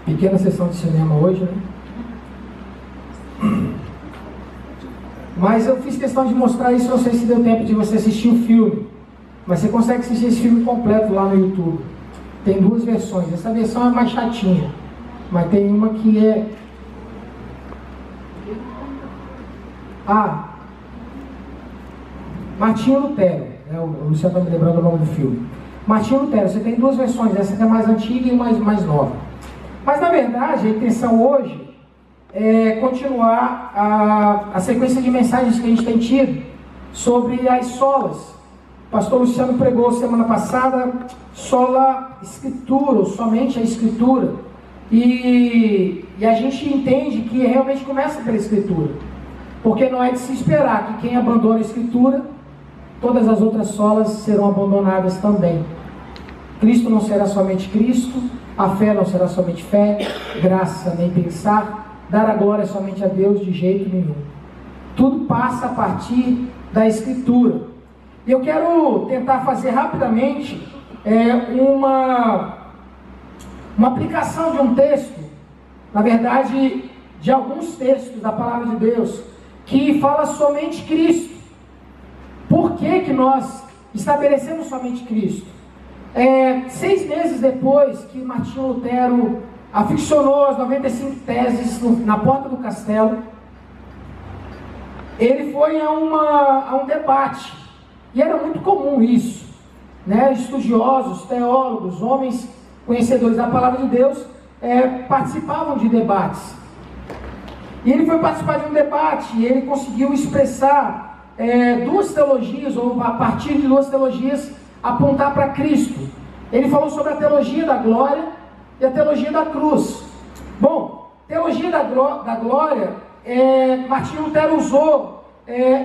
Pequena sessão de cinema hoje, né? Mas eu fiz questão de mostrar isso, não sei se deu tempo de você assistir o filme, mas você consegue assistir esse filme completo lá no YouTube. Tem duas versões, essa versão é mais chatinha, mas tem uma que é... Martinho Lutero, né? O Luciano está me lembrando o nome do filme. Martinho Lutero, você tem duas versões, essa que é mais antiga e mais nova. Mas na verdade a intenção hoje é continuar a sequência de mensagens que a gente tem tido sobre as solas. O pastor Luciano pregou semana passada sola escritura, ou somente a escritura. E a gente entende que realmente começa pela escritura. Porque não é de se esperar que quem abandona a escritura, todas as outras solas serão abandonadas também. Cristo não será somente Cristo, a fé não será somente fé, graça nem pensar, dar a glória somente a Deus de jeito nenhum. Tudo passa a partir da Escritura. E eu quero tentar fazer rapidamente uma aplicação de um texto, na verdade, de alguns textos da Palavra de Deus, que fala somente Cristo. Por que nós estabelecemos somente Cristo? 6 meses depois que Martinho Lutero aficionou as 95 teses na porta do castelo, ele foi a um debate, e era muito comum isso, né? Estudiosos, teólogos, homens conhecedores da palavra de Deus participavam de debates, e ele foi participar de um debate, e ele conseguiu expressar duas teologias, ou a partir de duas teologias, apontar para Cristo. Ele falou sobre a teologia da glória e a teologia da cruz. Bom, teologia da glória, Martinho Lutero usou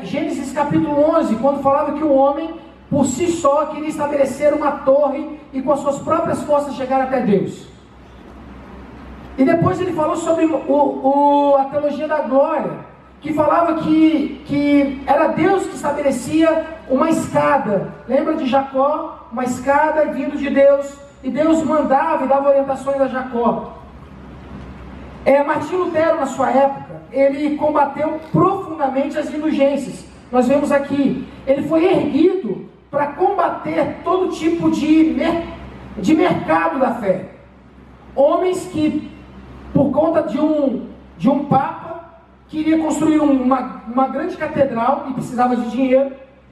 Gênesis capítulo 11, quando falava que o homem, por si só, queria estabelecer uma torre e com as suas próprias forças chegar até Deus. E depois ele falou sobre a teologia da glória, que falava que era Deus que estabelecia uma escada. Lembra de Jacó? Uma escada vindo de Deus, e Deus mandava e dava orientações a Jacó. Martinho Lutero, na sua época, ele combateu profundamente as indulgências. Nós vemos aqui, ele foi erguido para combater todo tipo de mercado da fé. Homens que, por conta de um papa, queria construir uma grande catedral e precisava de dinheiro.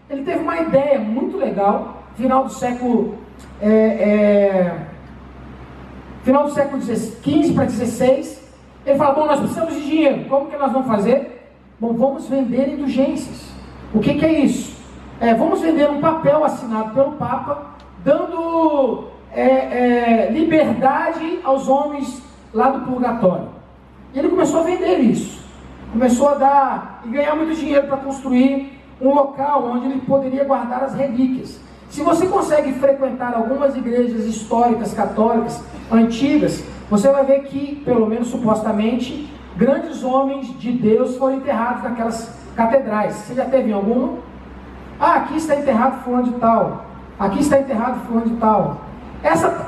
Ele teve uma ideia muito legal, final do século XV para XVI. Ele fala: bom, nós precisamos de dinheiro, como que nós vamos fazer? Bom, vamos vender indulgências. O que é isso? Vamos vender um papel assinado pelo Papa, dando liberdade aos homens lá do purgatório. E ele começou a vender isso. Começou a dar e ganhar muito dinheiro para construir um local onde ele poderia guardar as relíquias. Se você consegue frequentar algumas igrejas históricas, católicas, antigas, você vai ver que, pelo menos supostamente, grandes homens de Deus foram enterrados naquelas catedrais. Você já teve em alguma? Aqui está enterrado fulano de tal. Aqui está enterrado fulano de tal.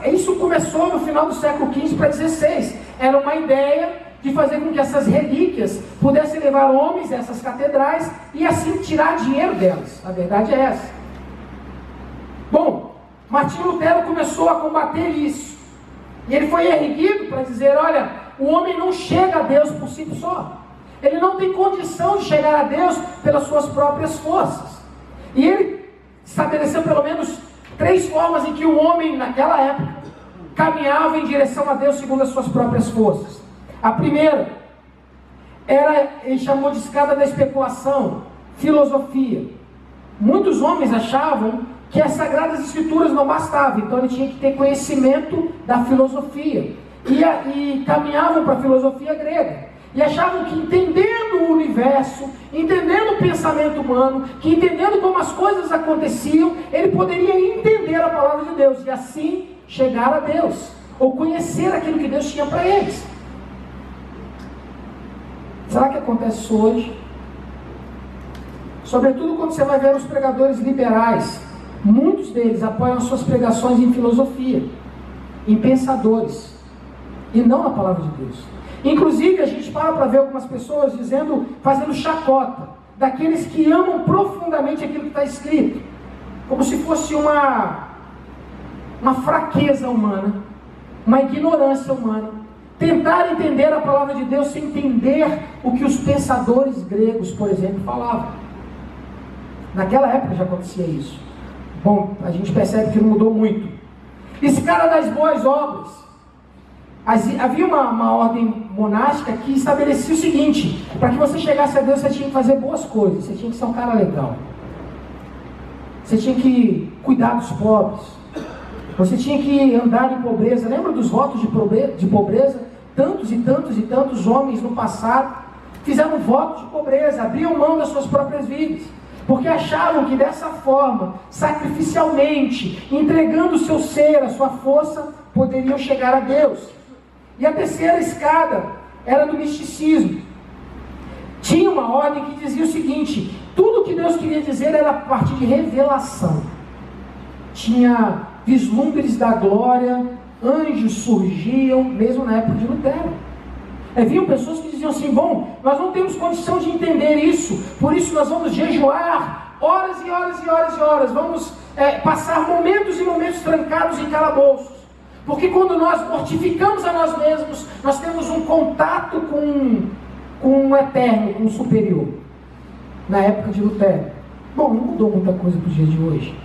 Isso começou no final do século XV para XVI. Era uma ideia de fazer com que essas relíquias pudessem levar homens a essas catedrais e assim tirar dinheiro delas. A verdade é essa. Bom, Martinho Lutero começou a combater isso. E ele foi erguido para dizer: olha, o homem não chega a Deus por si só. Ele não tem condição de chegar a Deus pelas suas próprias forças. E ele estabeleceu pelo menos 3 formas em que o homem, naquela época, caminhava em direção a Deus segundo as suas próprias forças. A primeira ele chamou de escada da especulação, filosofia. Muitos homens achavam que as Sagradas Escrituras não bastavam, então ele tinha que ter conhecimento da filosofia. E caminhavam para a filosofia grega. E achavam que entendendo o universo, entendendo o pensamento humano, que entendendo como as coisas aconteciam, ele poderia entender a palavra de Deus e assim chegar a Deus, ou conhecer aquilo que Deus tinha para eles. Será que acontece isso hoje? Sobretudo quando você vai ver os pregadores liberais, muitos deles apoiam suas pregações em filosofia, em pensadores. e não na palavra de Deus. Inclusive, a gente para ver algumas pessoas fazendo chacota daqueles que amam profundamente aquilo que está escrito, como se fosse uma fraqueza humana, uma ignorância humana, tentar entender a palavra de Deus sem entender o que os pensadores gregos, por exemplo, falavam. Naquela época já acontecia isso. Bom, a gente percebe que não mudou muito. Esse cara das boas obras, havia uma ordem monástica que estabelecia o seguinte: para que você chegasse a Deus, você tinha que fazer boas coisas, você tinha que ser um cara legal, você tinha que cuidar dos pobres, você tinha que andar em pobreza. Lembra dos votos de pobreza? Tantos e tantos e tantos homens no passado fizeram voto de pobreza, abriam mão das suas próprias vidas, porque achavam que dessa forma, sacrificialmente, entregando o seu ser, a sua força, poderiam chegar a Deus. E a terceira escada era do misticismo. Tinha uma ordem que dizia o seguinte: tudo que Deus queria dizer era a partir de revelação. Tinha vislumbres da glória, anjos surgiam, mesmo na época de Lutero. Haviam pessoas que diziam assim: bom, nós não temos condição de entender isso, por isso nós vamos jejuar horas e horas e horas e horas, vamos passar momentos e momentos trancados em calabouços, porque quando nós mortificamos a nós mesmos, nós temos um contato com o eterno, com o superior. Na época de Lutero. Bom, não mudou muita coisa para os dias de hoje.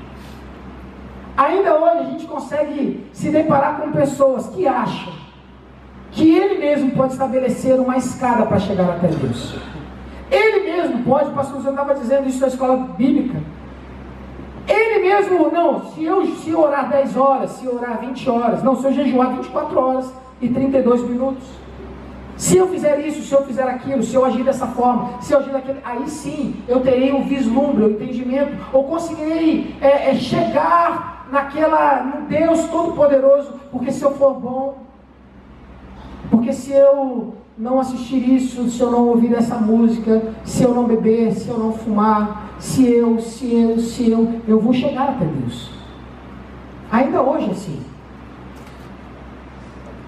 Ainda hoje a gente consegue se deparar com pessoas que acham que ele mesmo pode estabelecer uma escada para chegar até Deus. Ele mesmo pode, o pastor José estava dizendo isso na escola bíblica. Ele mesmo, não, se eu orar 10 horas, se eu orar 20 horas, não, se eu jejuar 24 horas e 32 minutos, se eu fizer isso, se eu fizer aquilo, se eu agir dessa forma, se eu agir daquele, aí sim, eu terei um vislumbre, um entendimento, ou conseguirei chegar no Deus Todo-Poderoso, porque se eu for bom, porque se eu não assistir isso, se eu não ouvir essa música, se eu não beber, se eu não fumar, se eu vou chegar até Deus. Ainda hoje é assim.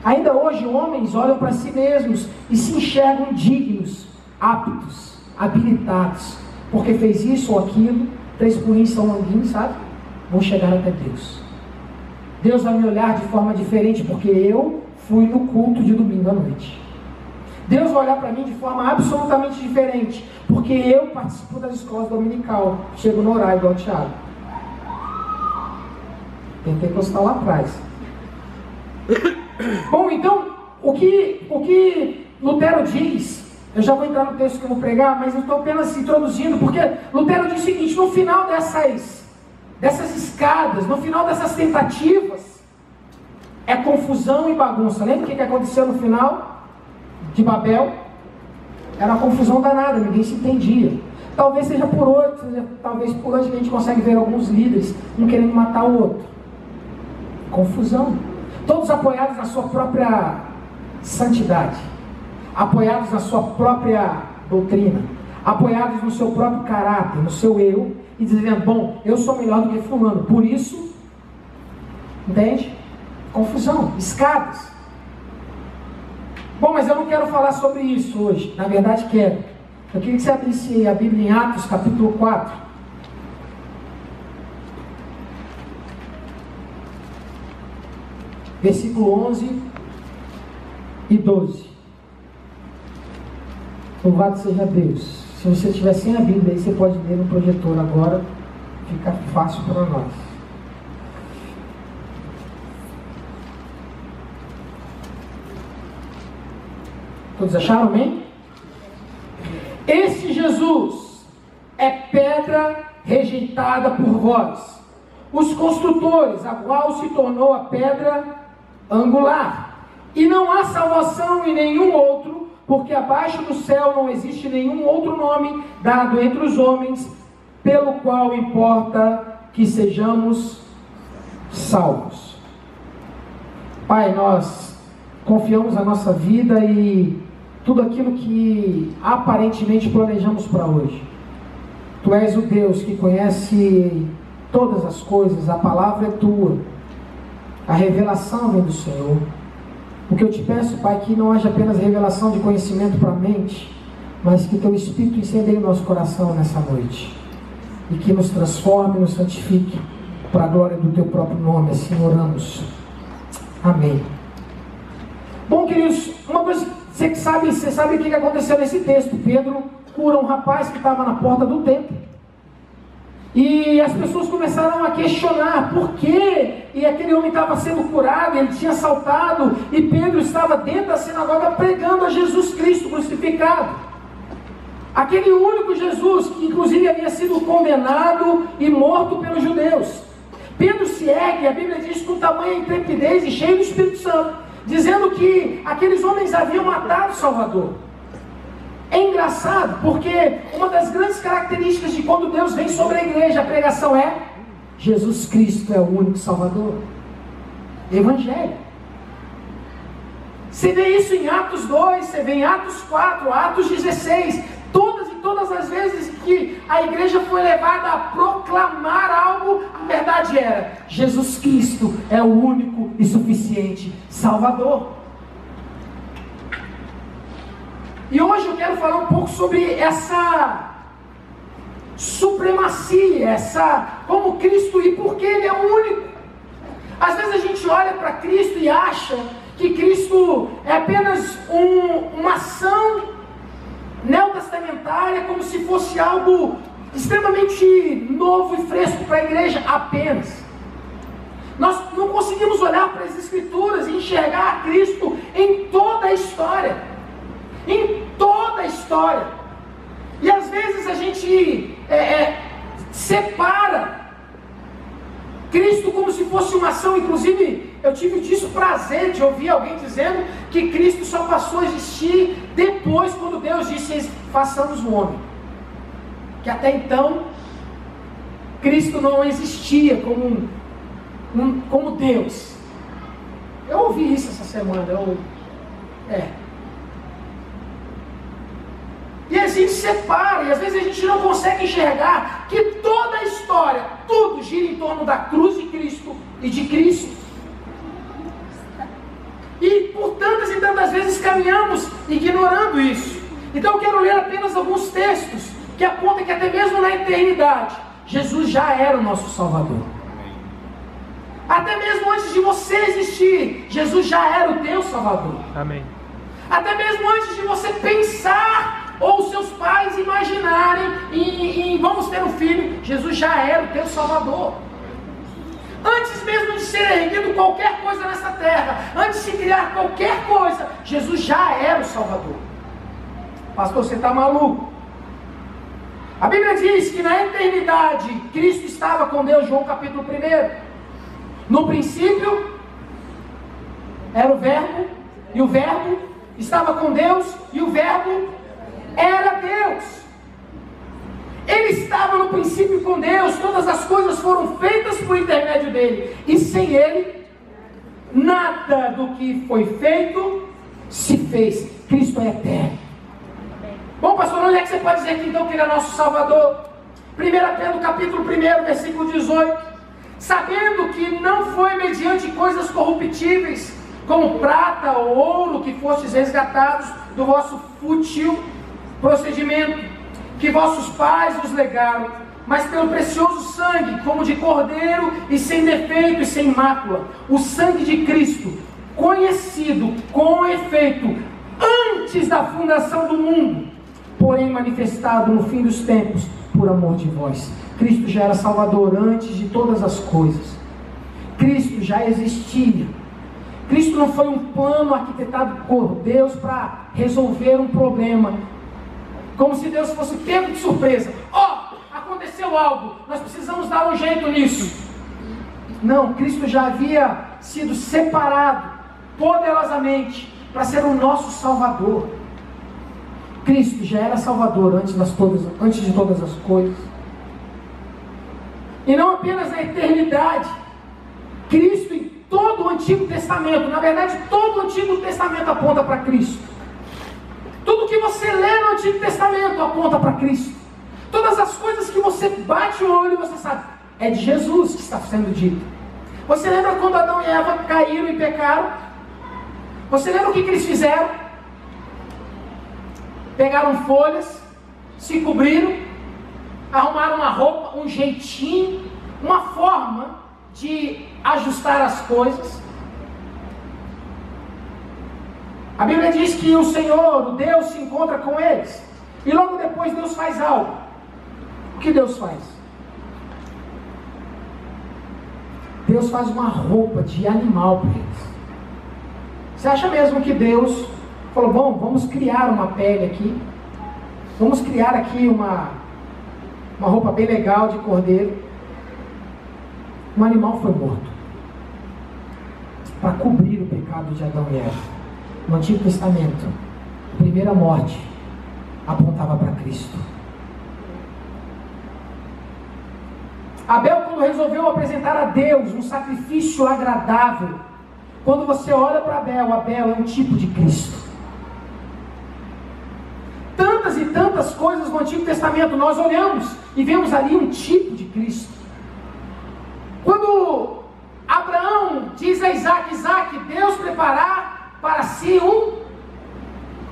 Ainda hoje homens olham para si mesmos e se enxergam dignos, aptos, habilitados, porque fez isso ou aquilo, 3 pulinhos São Longuinho, sabe? Vou chegar até Deus. Deus vai me olhar de forma diferente, porque eu fui no culto de domingo à noite. Deus vai olhar para mim de forma absolutamente diferente, porque eu participo das escolas dominical, chego no horário igual o Thiago. Tentei postar lá atrás. Bom, então, o que Lutero diz, eu já vou entrar no texto que eu vou pregar, mas eu estou apenas introduzindo, porque Lutero diz o seguinte: no final dessas escadas, no final dessas tentativas, é confusão e bagunça. Lembra o que aconteceu no final de Babel? Era uma confusão danada, ninguém se entendia. Talvez seja por hoje que a gente consegue ver alguns líderes, um querendo matar o outro. Confusão. Todos apoiados na sua própria santidade, apoiados na sua própria doutrina, apoiados no seu próprio caráter, no seu eu, e dizendo: bom, eu sou melhor do que fulano, por isso, entende? Confusão, escadas. Bom, mas eu não quero falar sobre isso hoje, na verdade quero. Eu queria que você abrisse a Bíblia em Atos, capítulo 4. Versículo 11 e 12. Louvado seja Deus. Se você estiver sem a Bíblia, aí você pode ler no projetor agora. Fica fácil para nós. Todos acharam, amém? Este Jesus é pedra rejeitada por vós, os construtores, a qual se tornou a pedra angular. E não há salvação em nenhum outro, porque abaixo do céu não existe nenhum outro nome dado entre os homens, pelo qual importa que sejamos salvos. Pai, nós confiamos a nossa vida e tudo aquilo que aparentemente planejamos para hoje. Tu és o Deus que conhece todas as coisas, a palavra é tua, a revelação vem do Senhor. O que eu te peço, Pai, que não haja apenas revelação de conhecimento para a mente, mas que Teu Espírito incendeie o nosso coração nessa noite. E que nos transforme, nos santifique, para a glória do Teu próprio nome. Assim oramos. Amém. Bom, queridos, uma coisa, você sabe o que aconteceu nesse texto. Pedro cura um rapaz que estava na porta do templo. E as pessoas começaram a questionar por quê? E aquele homem estava sendo curado, ele tinha saltado, e Pedro estava dentro da sinagoga pregando a Jesus Cristo crucificado. Aquele único Jesus que inclusive havia sido condenado e morto pelos judeus. Pedro se ergue, a Bíblia diz, com tamanha intrepidez e cheio do Espírito Santo, dizendo que aqueles homens haviam matado o Salvador. É engraçado, porque uma das grandes características de quando Deus vem sobre a igreja, a pregação é: Jesus Cristo é o único Salvador. Evangelho. Você vê isso em Atos 2, você vê em Atos 4, Atos 16. Todas as vezes que a igreja foi levada a proclamar algo, a verdade era: Jesus Cristo é o único e suficiente Salvador. E hoje eu quero falar um pouco sobre essa supremacia, como Cristo e por que Ele é o único. Às vezes a gente olha para Cristo e acha que Cristo é apenas uma ação neotestamentária, como se fosse algo extremamente novo e fresco para a igreja apenas. Nós não conseguimos olhar para as Escrituras e enxergar Cristo em toda a história. Em toda a história. E às vezes a gente separa Cristo como se fosse uma ação. Inclusive eu tive disso prazer de ouvir alguém dizendo que Cristo só passou a existir depois, quando Deus disse: façamos o homem. Que até então Cristo não existia como Deus. Eu ouvi isso essa semana. E a gente separa, e às vezes a gente não consegue enxergar que toda a história, tudo gira em torno da cruz de Cristo e de Cristo. E por tantas e tantas vezes caminhamos ignorando isso. Então eu quero ler apenas alguns textos que apontam que até mesmo na eternidade, Jesus já era o nosso Salvador. Até mesmo antes de você existir, Jesus já era o teu Salvador. Amém. Até mesmo antes de você pensar ou seus pais imaginarem em vamos ter um filho, Jesus já era o teu Salvador. Antes mesmo de ser erguido qualquer coisa nessa terra, antes de criar qualquer coisa, Jesus já era o Salvador. Pastor, você está maluco? A Bíblia diz que na eternidade Cristo estava com Deus. João capítulo 1. No princípio era o Verbo, e o Verbo estava com Deus, e o Verbo era Deus. Ele estava no princípio com Deus. Todas as coisas foram feitas por intermédio dele, e sem ele nada do que foi feito se fez. Cristo é eterno. Bom, pastor, onde é que você pode dizer que então que ele é nosso Salvador? 1 Pedro capítulo 1, versículo 18. Sabendo que não foi mediante coisas corruptíveis, como prata ou ouro, que fostes resgatados do vosso fútil procedimento, que vossos pais vos legaram, mas pelo precioso sangue, como de cordeiro, e sem defeito e sem mácula, o sangue de Cristo, conhecido com efeito antes da fundação do mundo, porém manifestado no fim dos tempos, por amor de vós. Cristo já era Salvador antes de todas as coisas. Cristo já existia. Cristo não foi um plano arquitetado por Deus para resolver um problema, como se Deus fosse pego de surpresa. Aconteceu algo, nós precisamos dar um jeito nisso. Não, Cristo já havia sido separado poderosamente para ser o nosso Salvador. Cristo já era Salvador antes de todas as coisas. E não apenas na eternidade. Cristo em todo o Antigo Testamento, na verdade todo o Antigo Testamento aponta para Cristo. Tudo que você lê no Antigo Testamento aponta para Cristo. Todas as coisas que você bate o olho e você sabe, é de Jesus que está sendo dito. Você lembra quando Adão e Eva caíram e pecaram? Você lembra o que eles fizeram? Pegaram folhas, se cobriram, arrumaram uma roupa, um jeitinho, uma forma de ajustar as coisas. A Bíblia diz que o Senhor, o Deus, se encontra com eles. E logo depois Deus faz algo. O que Deus faz? Deus faz uma roupa de animal para eles. Você acha mesmo que Deus falou, bom, vamos criar uma pele aqui, vamos criar aqui uma roupa bem legal de cordeiro? Um animal foi morto para cobrir o pecado de Adão e Eva. No Antigo Testamento, a primeira morte apontava para Cristo. Abel, quando resolveu apresentar a Deus um sacrifício agradável, quando você olha para Abel, Abel é um tipo de Cristo. Tantas e tantas coisas no Antigo Testamento, nós olhamos e vemos ali um tipo de Cristo. Quando Abraão diz a Isaac, Isaac, Deus preparar para si um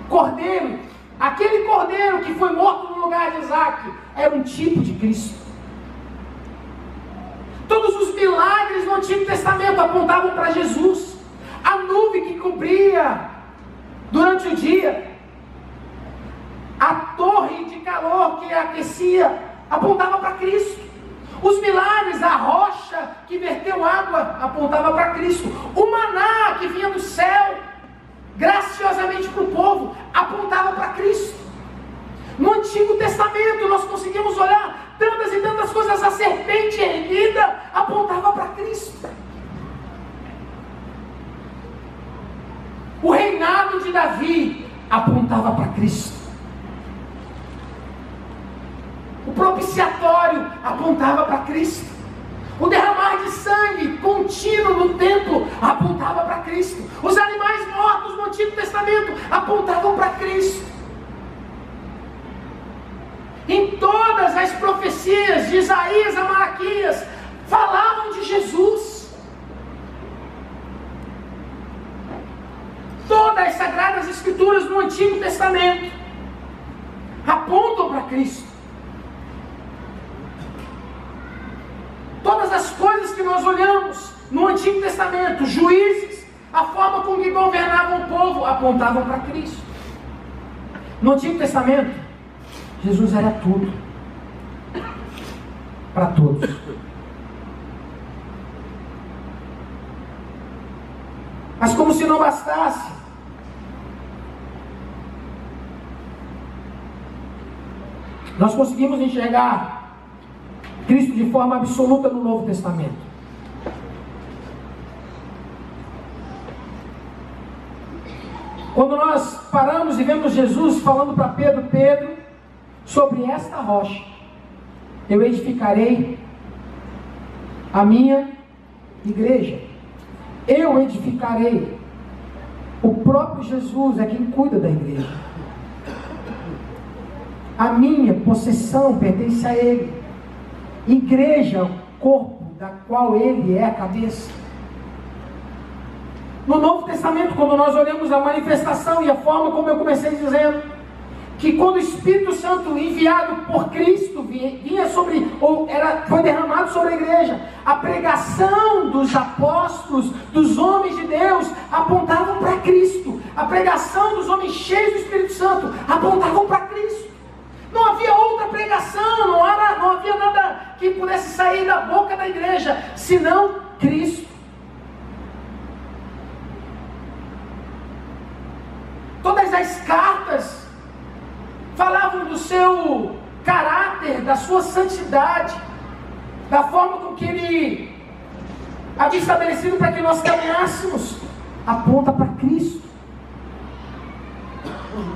cordeiro, aquele cordeiro que foi morto no lugar de Isaac, era um tipo de Cristo. Todos os milagres no Antigo Testamento apontavam para Jesus. A nuvem que cobria durante o dia, a torre de calor que aquecia, apontava para Cristo. Os milagres, a rocha que verteu água, apontava para Cristo. O maná que vinha do céu, graciosamente para o povo, apontava para Cristo. No Antigo Testamento nós conseguimos olhar tantas e tantas coisas. A serpente erguida apontava para Cristo. O reinado de Davi apontava para Cristo. O propiciatório apontava para Cristo. O derramar de sangue contínuo no templo apontava para Cristo. Os animais mortos no Antigo Testamento apontavam para Cristo. Em todas as profecias de Isaías a Malaquias falavam de Jesus. Todas as Sagradas Escrituras no Antigo Testamento apontam para Cristo. Todas as coisas que nós olhamos no Antigo Testamento, juízes, a forma com que governavam o povo, apontavam para Cristo. No Antigo Testamento, Jesus era tudo, para todos. Mas como se não bastasse, nós conseguimos enxergar Cristo de forma absoluta no Novo Testamento. Quando nós paramos e vemos Jesus falando para Pedro, Pedro, sobre esta rocha eu edificarei a minha igreja. Eu edificarei. O próprio Jesus é quem cuida da igreja. A minha possessão pertence a Ele. Igreja, o corpo da qual Ele é a cabeça. No Novo Testamento, quando nós olhamos a manifestação e a forma como eu comecei dizendo, que quando o Espírito Santo enviado por Cristo vinha sobre, foi derramado sobre a igreja, a pregação dos apóstolos, dos homens de Deus, apontavam para Cristo. A pregação dos homens cheios do Espírito Santo apontavam para Cristo. Não havia outra pregação, não havia nada que pudesse sair da boca da igreja, senão Cristo. Todas as cartas falavam do seu caráter, da sua santidade, da forma com que Ele havia estabelecido para que nós caminhássemos, aponta para Cristo.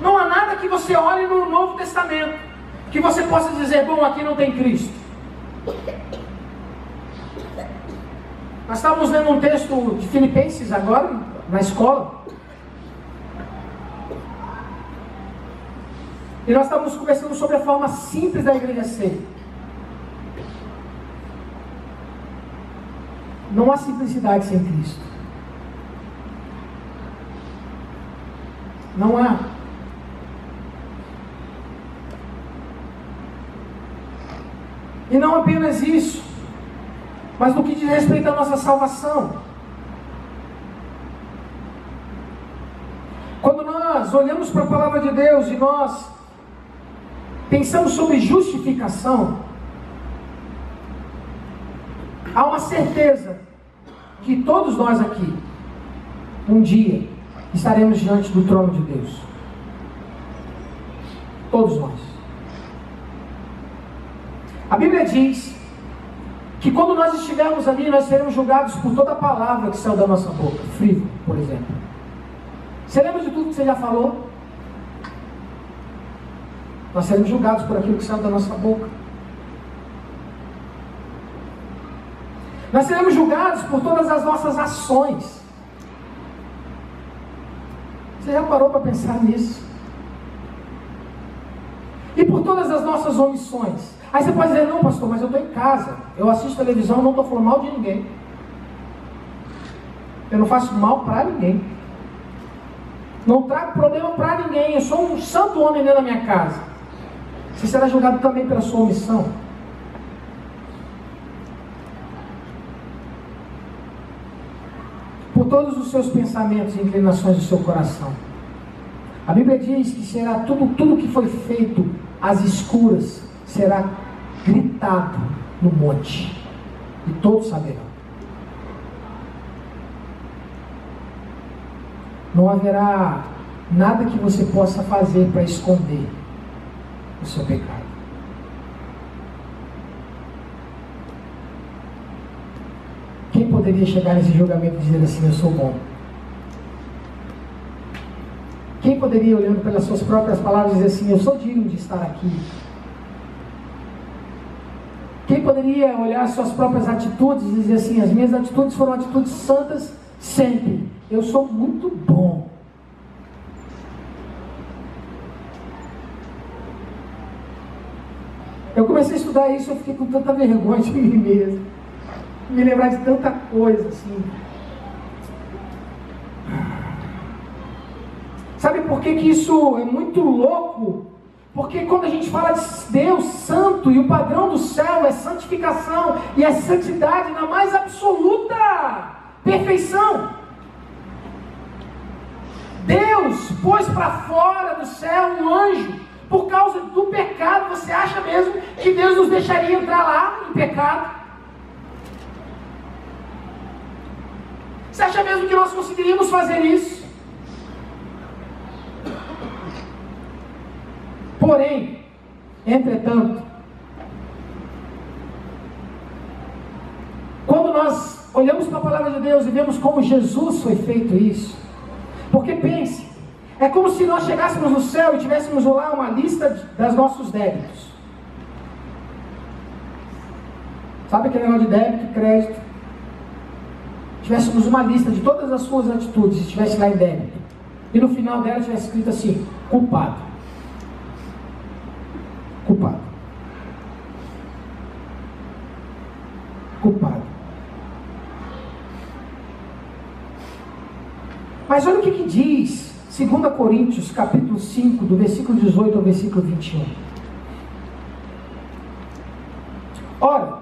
Não há nada que você olhe no Novo Testamento que você possa dizer, bom, aqui não tem Cristo. Nós estávamos lendo um texto de Filipenses agora, na escola, e nós estávamos conversando sobre a forma simples da igreja ser. Não há simplicidade sem Cristo. Não há. E não apenas isso, mas no que diz respeito à nossa salvação. Quando nós olhamos para a palavra de Deus e nós pensamos sobre justificação, há uma certeza que todos nós aqui, um dia, estaremos diante do trono de Deus. Todos nós. A Bíblia diz que quando nós estivermos ali, nós seremos julgados por toda palavra que saiu da nossa boca. Frívolo, por exemplo. Você lembra de tudo que você já falou? Nós seremos julgados por aquilo que saiu da nossa boca. Nós seremos julgados por todas as nossas ações. Você já parou para pensar nisso? E por todas as nossas omissões. Aí você pode dizer, não pastor, mas eu estou em casa, eu assisto televisão, não estou falando mal de ninguém. Eu não faço mal para ninguém. Não trago problema para ninguém, eu sou um santo homem dentro da minha casa. Você será julgado também pela sua omissão. Por todos os seus pensamentos e inclinações do seu coração. A Bíblia diz que será tudo que foi feito às escuras, será gritado no monte, e todos saberão. Não haverá nada que você possa fazer para esconder o seu pecado. Quem poderia chegar nesse julgamento e dizer assim, eu sou bom? Quem poderia, olhando pelas suas próprias palavras, dizer assim, eu sou digno de estar aqui? Quem poderia olhar suas próprias atitudes e dizer assim, as minhas atitudes foram atitudes santas sempre, eu sou muito bom? Eu comecei a estudar isso, eu fiquei com tanta vergonha de mim mesmo, me lembrar de tanta coisa assim. Sabe por que isso é muito louco? Porque quando a gente fala de Deus santo, e o padrão do céu é santificação, e é santidade na mais absoluta perfeição. Deus pôs para fora do céu um anjo, por causa do pecado. Você acha mesmo que Deus nos deixaria entrar lá em pecado? Você acha mesmo que nós conseguiríamos fazer isso? Porém, entretanto, quando nós olhamos para a palavra de Deus e vemos como Jesus foi feito isso, porque pense, é como se nós chegássemos no céu e tivéssemos lá uma lista dos nossos débitos. Sabe aquele negócio de débito e crédito? Tivéssemos uma lista de todas as suas atitudes, e estivesse lá em débito, e no final dela tivesse escrito assim, culpado. Culpado. Culpado. Mas olha o que diz 2 Coríntios, capítulo 5, do versículo 18 ao versículo 21. Ora,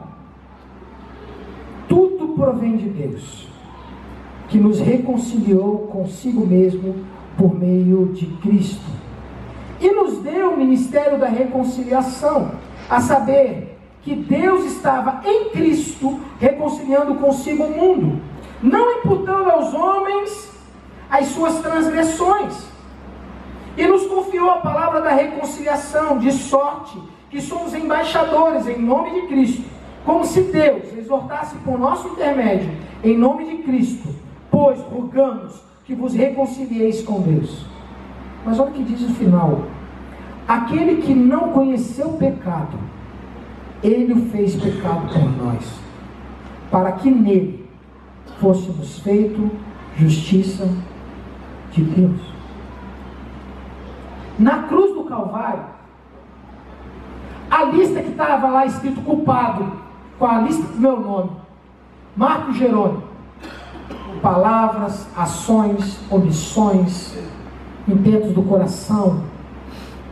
tudo provém de Deus, que nos reconciliou consigo mesmo por meio de Cristo, e nos deu o ministério da reconciliação, a saber, que Deus estava em Cristo reconciliando consigo o mundo, não imputando aos homens as suas transgressões, e nos confiou a palavra da reconciliação, de sorte que somos embaixadores em nome de Cristo, como se Deus exortasse por nosso intermédio, em nome de Cristo, pois rogamos que vos reconcilieis com Deus. Mas olha o que diz o final: aquele que não conheceu o pecado, ele o fez pecado por nós, para que nele fôssemos feito justiça de Deus. Na cruz do Calvário, a lista que estava lá escrito culpado, com a lista do meu nome, Marco Jerônimo, palavras, ações, omissões, intentos do coração,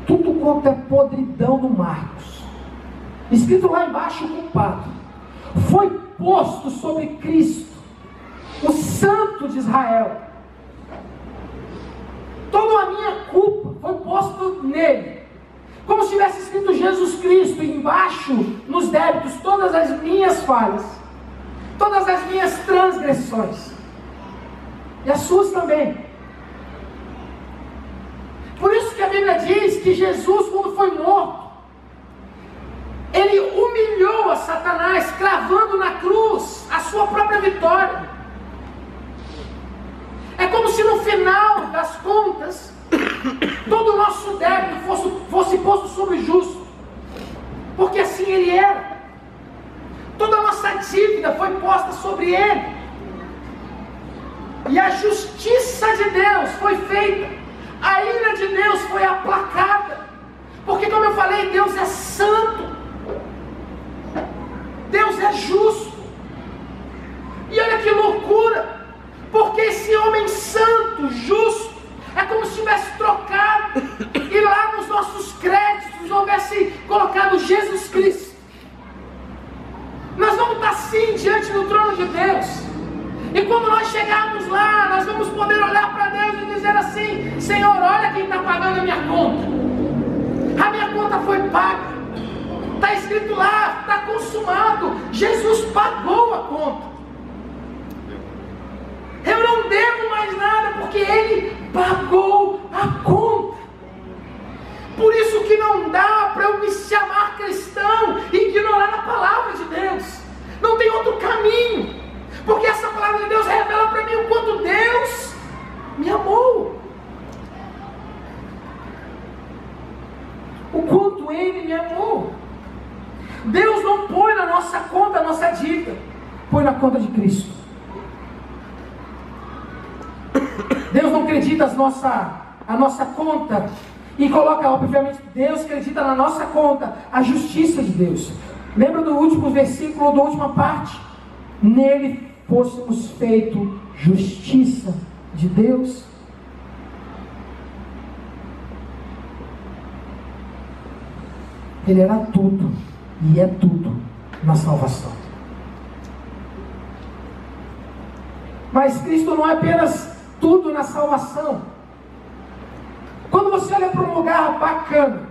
tudo quanto é podridão no Marcos, escrito lá embaixo, o culpado, foi posto sobre Cristo, o Santo de Israel. Toda a minha culpa foi posto nele, como se tivesse escrito Jesus Cristo, e embaixo, nos débitos, todas as minhas falhas, todas as minhas transgressões, e as suas também. Por isso que a Bíblia diz que Jesus, quando foi morto, ele humilhou a Satanás, cravando na cruz a sua própria vitória. É como se no final das contas, todo o nosso débito fosse posto sobre o justo, porque assim ele era. Toda a nossa dívida foi posta sobre ele, e a justiça de Deus foi feita. A ira de Deus foi aplacada, porque, como eu falei, Deus é santo, Deus é justo. E olha que loucura, porque esse homem santo, justo, é como se tivesse trocado, e lá nos nossos créditos houvesse colocado Jesus Cristo. Nós vamos estar assim diante do trono de Deus. E quando nós chegarmos lá, nós vamos poder olhar para Deus e dizer assim: Senhor, olha quem está pagando a minha conta. A minha conta foi paga. Está escrito lá, está consumado. Jesus pagou a conta. Eu não devo mais nada, porque Ele pagou a conta. Por isso que não dá para eu me chamar cristão e ignorar a palavra de Deus. Não tem outro caminho. Porque essa palavra de Deus revela para mim o quanto Deus me amou, o quanto Ele me amou. Deus não põe na nossa conta a nossa dívida, põe na conta de Cristo. Deus não acredita a nossa conta e coloca, obviamente, Deus acredita na nossa conta a justiça de Deus. Lembra do último versículo, da última parte? Nele fôssemos feito justiça de Deus. Ele era tudo e é tudo na salvação. Mas Cristo não é apenas tudo na salvação. Quando você olha para um lugar bacana,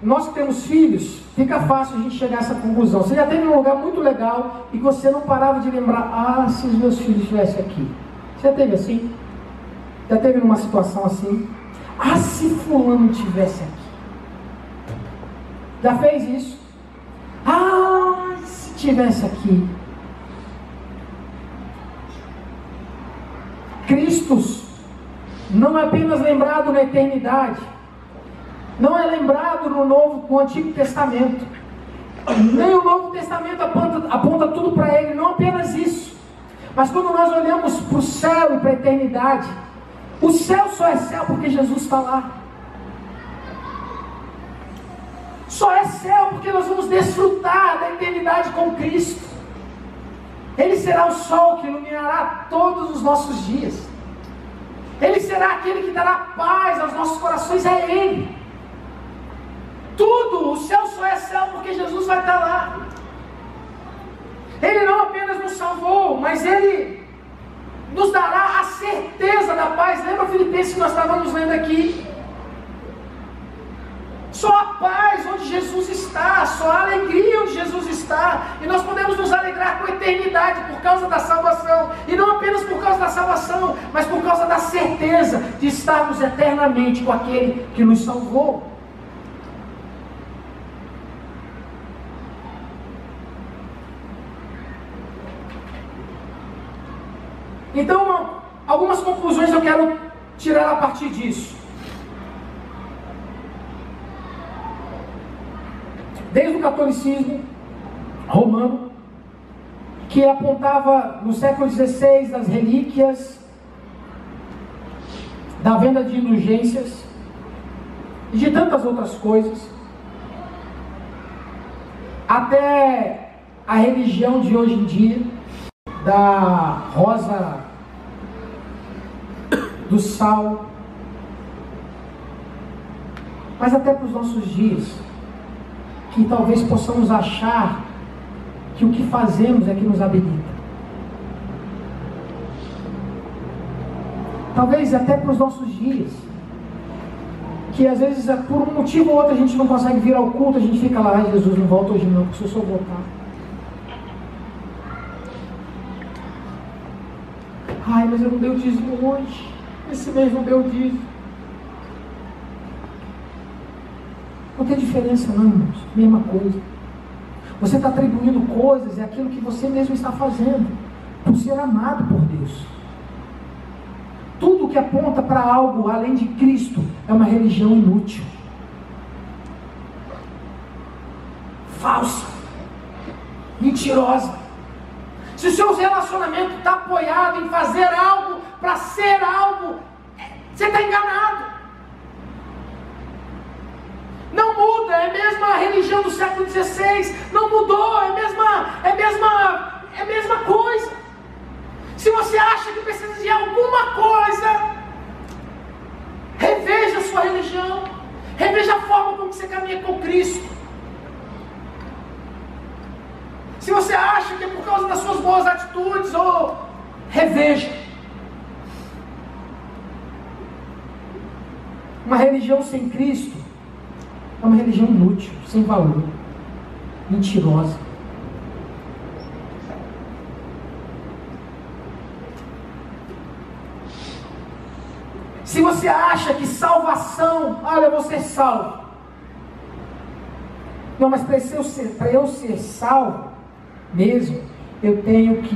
nós que temos filhos, fica fácil a gente chegar a essa conclusão. Você já teve um lugar muito legal e você não parava de lembrar: ah, se os meus filhos estivessem aqui. Você já teve assim? Já teve numa situação assim? Ah, se fulano estivesse aqui. Já fez isso? Ah, se estivesse aqui. Cristo não é apenas lembrado na eternidade, não é lembrado no Antigo Testamento, nem o Novo Testamento aponta tudo para Ele, não apenas isso, mas quando nós olhamos para o céu e para a eternidade, o céu só é céu porque Jesus está lá. Só é céu porque nós vamos desfrutar da eternidade com Cristo. Ele será o sol que iluminará todos os nossos dias. Ele será aquele que dará paz aos nossos corações, é Ele. Tudo, o céu só é céu porque Jesus vai estar lá. Ele não apenas nos salvou, mas Ele nos dará a certeza da paz. Lembra Filipenses que nós estávamos lendo aqui? Só a paz onde Jesus está, só a alegria onde Jesus está, e nós podemos nos alegrar com a eternidade por causa da salvação, e não apenas por causa da salvação, mas por causa da certeza de estarmos eternamente com aquele que nos salvou. Então, algumas conclusões eu quero tirar a partir disso. Desde o catolicismo romano, que apontava no século XVI as relíquias, da venda de indulgências e de tantas outras coisas, até a religião de hoje em dia, da rosa, do sal, mas até para os nossos dias, que talvez possamos achar que o que fazemos é que nos habilita. Talvez até para os nossos dias, que às vezes por um motivo ou outro a gente não consegue vir ao culto, a gente fica lá, ai Jesus, não volta hoje não, porque se eu só voltar. Ai, mas eu não dei o dízimo hoje, esse mês não deu o dízimo. Não tem diferença não, irmãos, mesma coisa. Você está atribuindo coisas, é aquilo que você mesmo está fazendo, por ser amado por Deus. Tudo que aponta para algo além de Cristo é uma religião inútil, falsa, mentirosa. Se o seu relacionamento está apoiado em fazer algo para ser algo, você está enganado. Não muda, é a mesma religião do século XVI, não mudou, é a mesma coisa. Se você acha que precisa de alguma coisa, reveja a sua religião, reveja a forma como você caminha com Cristo. Se você acha que é por causa das suas boas atitudes, reveja. Uma religião sem Cristo é uma religião inútil, sem valor, mentirosa. Se você acha que salvação, olha, eu vou ser salvo. Não, mas para eu ser salvo mesmo, eu tenho que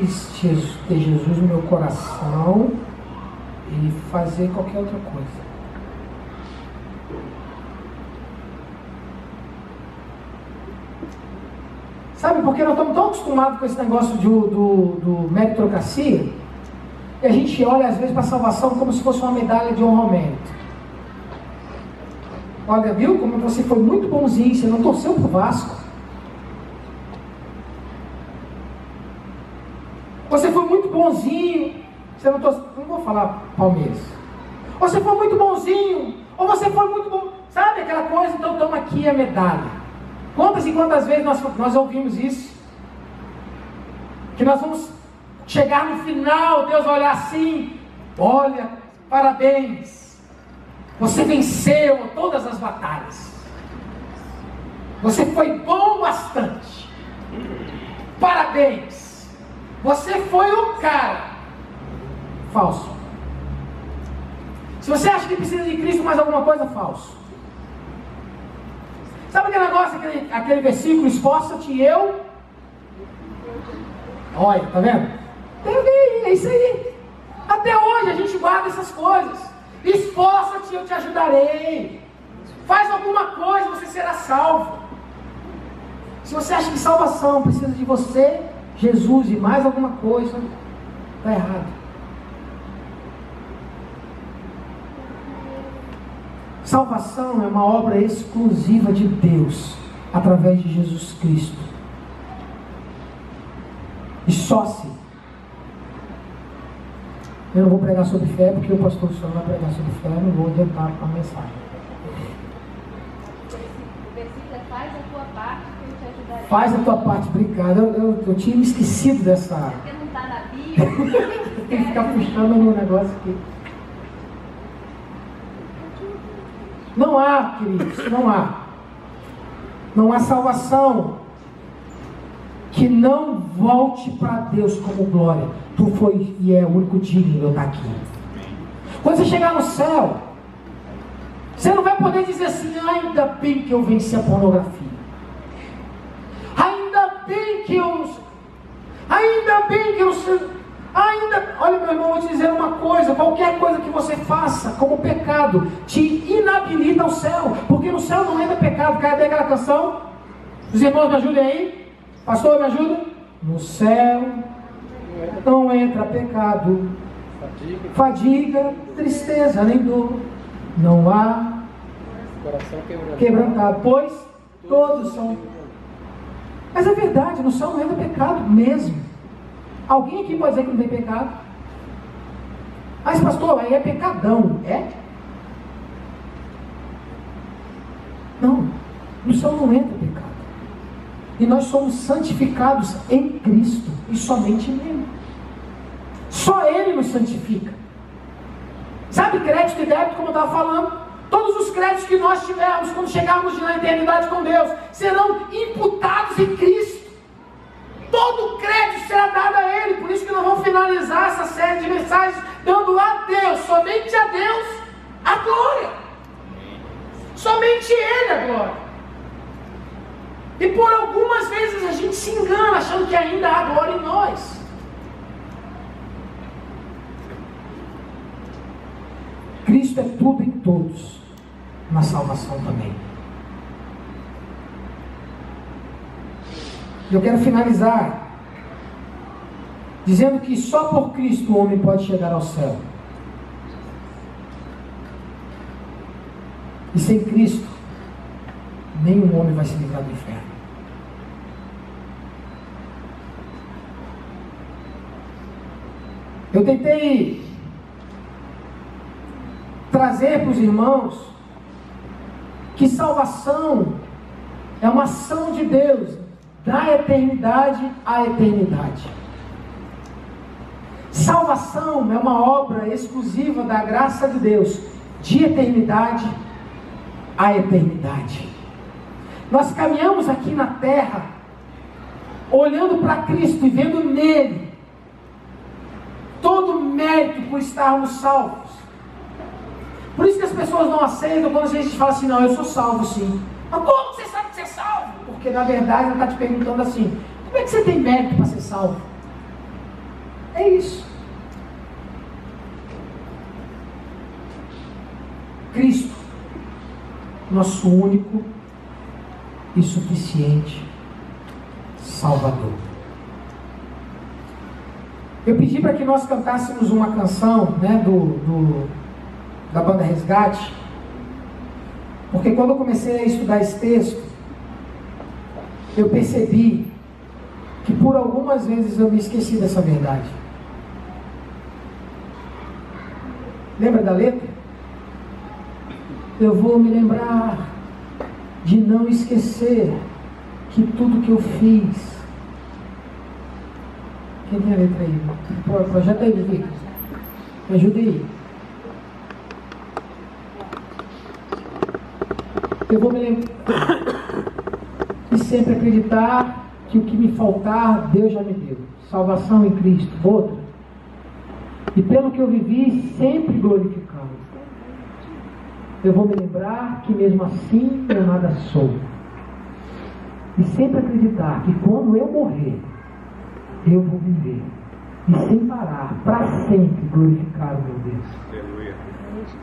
ter Jesus no meu coração e fazer qualquer outra coisa. Sabe, porque nós estamos tão acostumados com esse negócio do meritocracia, e a gente olha às vezes para a salvação como se fosse uma medalha de honra ao mérito. Olha, viu como você foi muito bonzinho, você não torceu para o Vasco. Você foi muito bonzinho, você não torceu, não vou falar Palmeiras. Você foi muito bonzinho, ou você foi muito bom, sabe aquela coisa, então toma aqui a medalha. Quantas e quantas vezes nós ouvimos isso? Que nós vamos chegar no final, Deus vai olhar assim, olha, parabéns, você venceu todas as batalhas, você foi bom bastante, parabéns, você foi o cara. Falso. Se você acha que precisa de Cristo mais alguma coisa, falso. Sabe aquele negócio, aquele versículo, esforça-te e eu? Olha, tá vendo? É isso aí. Até hoje a gente guarda essas coisas. Esforça-te, eu te ajudarei. Faz alguma coisa, você será salvo. Se você acha que salvação precisa de você, Jesus e mais alguma coisa, está errado. Salvação é uma obra exclusiva de Deus, através de Jesus Cristo. E só se. Eu não vou pregar sobre fé, porque o pastor só vai pregar sobre fé, eu não vou adiantar com a mensagem. O versículo é: faz a tua parte que eu te ajudarei. Faz a tua parte, obrigado. Eu tinha me esquecido dessa. Porque não está na Bíblia. Tem que ficar puxando no negócio aqui. Não há, queridos, não há. Não há salvação que não volte para Deus como glória. Tu foi e é o único digno de eu estar aqui. Quando você chegar no céu, você não vai poder dizer assim: ainda bem que eu venci a pornografia. Ainda bem que eu olha, meu irmão, vou te dizer uma coisa: qualquer coisa que você faça como pecado te inabilita ao céu, porque no céu não entra pecado. Cadê aquela canção? Os irmãos me ajudem aí? Pastor, me ajuda? No céu não entra pecado, fadiga, tristeza nem dor, não há coração quebrantado, pois todos são. Mas é verdade, no céu não entra pecado mesmo. Alguém aqui pode dizer que não tem pecado? Mas pastor, aí é pecadão, é? Não, no céu não entra pecado. E nós somos santificados em Cristo e somente nele. Só Ele nos santifica. Sabe, crédito e débito, como eu estava falando? Todos os créditos que nós tivermos quando chegarmos na eternidade com Deus serão imputados em Cristo. Todo o crédito será dado a Ele. Por isso que nós vamos finalizar essa série de mensagens dando a Deus, somente a Deus, a glória. Somente Ele a glória. E por algumas vezes a gente se engana achando que ainda há glória em nós. Cristo é tudo em todos, na salvação também. Eu quero finalizar dizendo que só por Cristo o homem pode chegar ao céu. E sem Cristo, nenhum homem vai se livrar do inferno. Eu tentei trazer para os irmãos que salvação é uma ação de Deus da eternidade à eternidade. Salvação é uma obra exclusiva da graça de Deus de eternidade à eternidade. Nós caminhamos aqui na terra olhando para Cristo e vendo nele todo o mérito por estarmos salvos. Por isso que as pessoas não aceitam quando a gente fala assim: não, eu sou salvo sim. Mas como você sabe que você é salvo? Porque na verdade ela está te perguntando assim: como é que você tem mérito para ser salvo? É isso. Cristo, nosso único e suficiente Salvador. Eu pedi para que nós cantássemos uma canção, né, da banda Resgate, porque quando eu comecei a estudar esse texto, eu percebi que por algumas vezes eu me esqueci dessa verdade. Lembra da letra? Eu vou me lembrar de não esquecer que tudo que eu fiz. Quem tem a letra aí? Projeta aí, Vitor. Me ajuda aí. Eu vou me lembrar e sempre acreditar que o que me faltar, Deus já me deu. Salvação em Cristo. Outra. E pelo que eu vivi, sempre glorificá-lo. Eu vou me lembrar que mesmo assim eu nada sou. E sempre acreditar que quando eu morrer, eu vou viver. E sem parar, para sempre glorificar o meu Deus. Aleluia.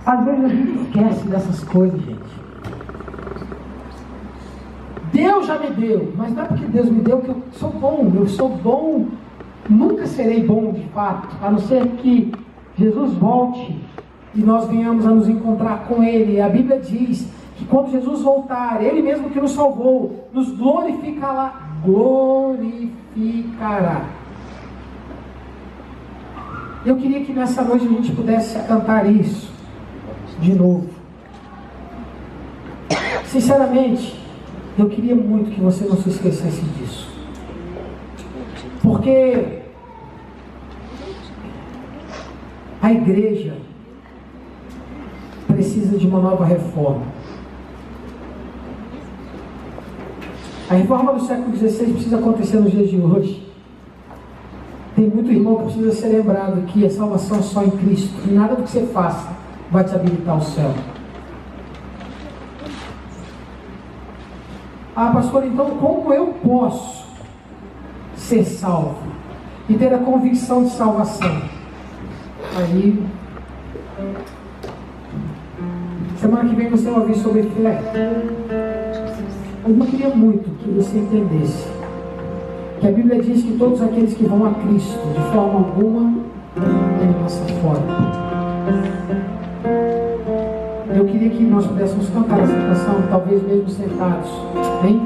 Às vezes a gente esquece dessas coisas, gente. Deus já me deu, mas não é porque Deus me deu que eu sou bom, nunca serei bom de fato, a não ser que Jesus volte e nós venhamos a nos encontrar com Ele. A Bíblia diz que quando Jesus voltar, Ele mesmo que nos salvou, nos glorificará. Eu queria que nessa noite a gente pudesse cantar isso de novo. Sinceramente, eu queria muito que você não se esquecesse disso. Porque a igreja precisa de uma nova reforma. A reforma do século XVI precisa acontecer nos dias de hoje. Tem muito irmão que precisa ser lembrado que a salvação é só em Cristo. E nada do que você faça vai te habilitar ao céu. Ah, pastor, então como eu posso ser salvo e ter a convicção de salvação? Aí, semana que vem você vai ouvir sobre fé. Eu queria muito que você entendesse que a Bíblia diz que todos aqueles que vão a Cristo, de forma alguma, Ele lança fora. Eu queria que nós pudéssemos cantar essa canção, talvez mesmo sentados. Hein?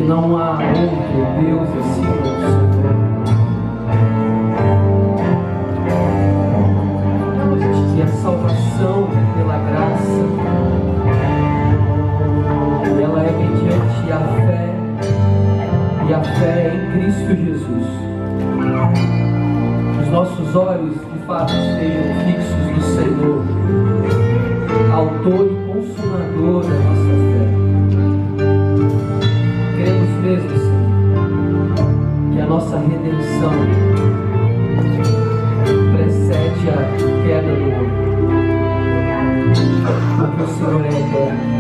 não há outro Deus assim como o Senhor. E a salvação pela graça, ela é mediante a fé, e a fé é em Cristo Jesus. Os nossos olhos de fato estejam fixos no Senhor, autor e consumador da nossa fé. Queremos mesmo, Senhor, que a nossa nossa redenção precede a queda do homem. Porque o Senhor é eterno.